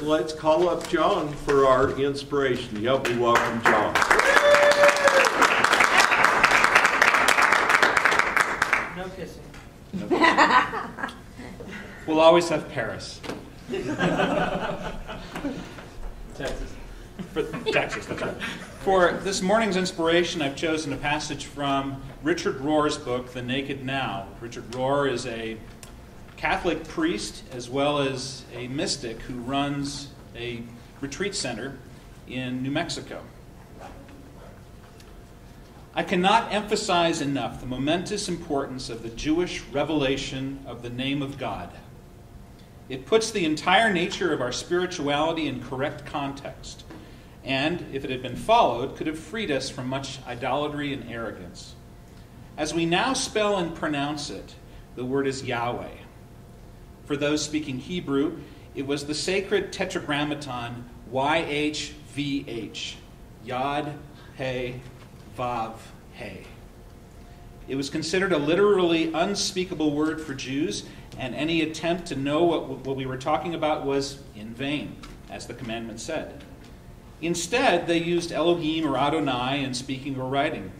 first, let's call up John for our inspiration. Help me welcome John. No kissing. No kissing. We'll always have Paris. Texas. Texas, that's right. For this morning's inspiration, I've chosen a passage from Richard Rohr's book, The Naked Now. Richard Rohr is a Catholic priest as well as a mystic who runs a retreat center in New Mexico. I cannot emphasize enough the momentous importance of the Jewish revelation of the name of God. It puts the entire nature of our spirituality in correct context, and, if it had been followed, could have freed us from much idolatry and arrogance. As we now spell and pronounce it, the word is Yahweh. For those speaking Hebrew, it was the sacred tetragrammaton YHVH, Yod, He, Vav, He. It was considered a literally unspeakable word for Jews, and any attempt to know what we were talking about was in vain, as the commandment said. Instead, they used Elohim or Adonai in speaking or writing.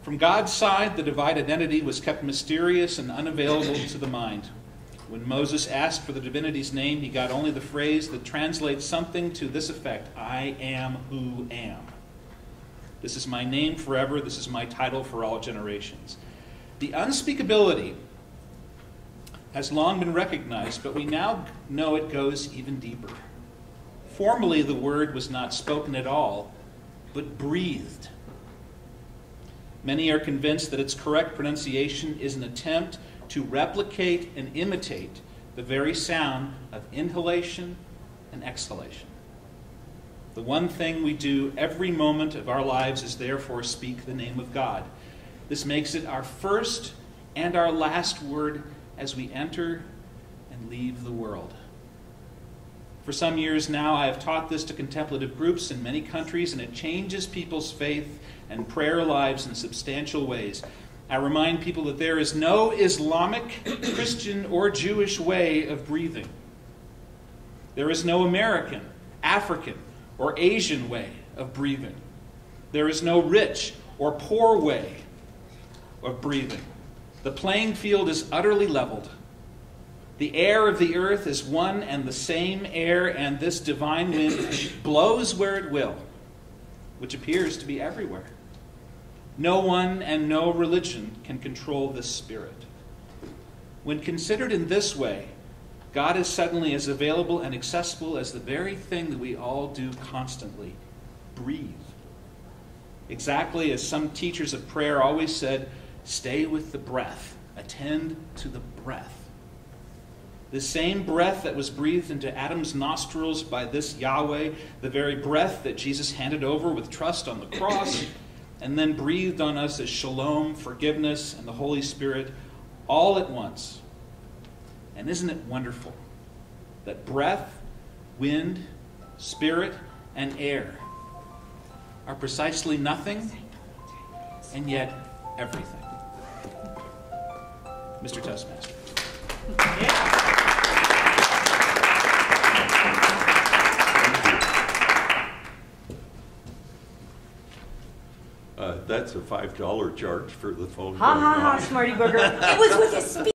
From God's side, the divine identity was kept mysterious and unavailable to the mind. When Moses asked for the divinity's name, he got only the phrase that translates something to this effect: I am who am. This is my name forever. This is my title for all generations. The unspeakability has long been recognized, but we now know it goes even deeper. Formerly, the word was not spoken at all, but breathed. Many are convinced that its correct pronunciation is an attempt to replicate and imitate the very sound of inhalation and exhalation. The one thing we do every moment of our lives is therefore speak the name of God. This makes it our first and our last word as we enter and leave the world. For some years now, I have taught this to contemplative groups in many countries, and it changes people's faith and prayer lives in substantial ways. I remind people that there is no Islamic, Christian, or Jewish way of breathing. There is no American, African, or Asian way of breathing. There is no rich or poor way of breathing. The playing field is utterly leveled. The air of the earth is one and the same air, and this divine wind blows where it will, which appears to be everywhere. No one and no religion can control this spirit. When considered in this way, God is suddenly as available and accessible as the very thing that we all do constantly: breathe. Exactly as some teachers of prayer always said, stay with the breath, attend to the breath. The same breath that was breathed into Adam's nostrils by this Yahweh, the very breath that Jesus handed over with trust on the cross, and then breathed on us as shalom, forgiveness, and the Holy Spirit, all at once. And isn't it wonderful that breath, wind, spirit, and air are precisely nothing, and yet everything? Mr. Toastmaster. Yeah. That's a $5 charge for the phone. Ha ha ha, Smarty Burger. It was with his speech.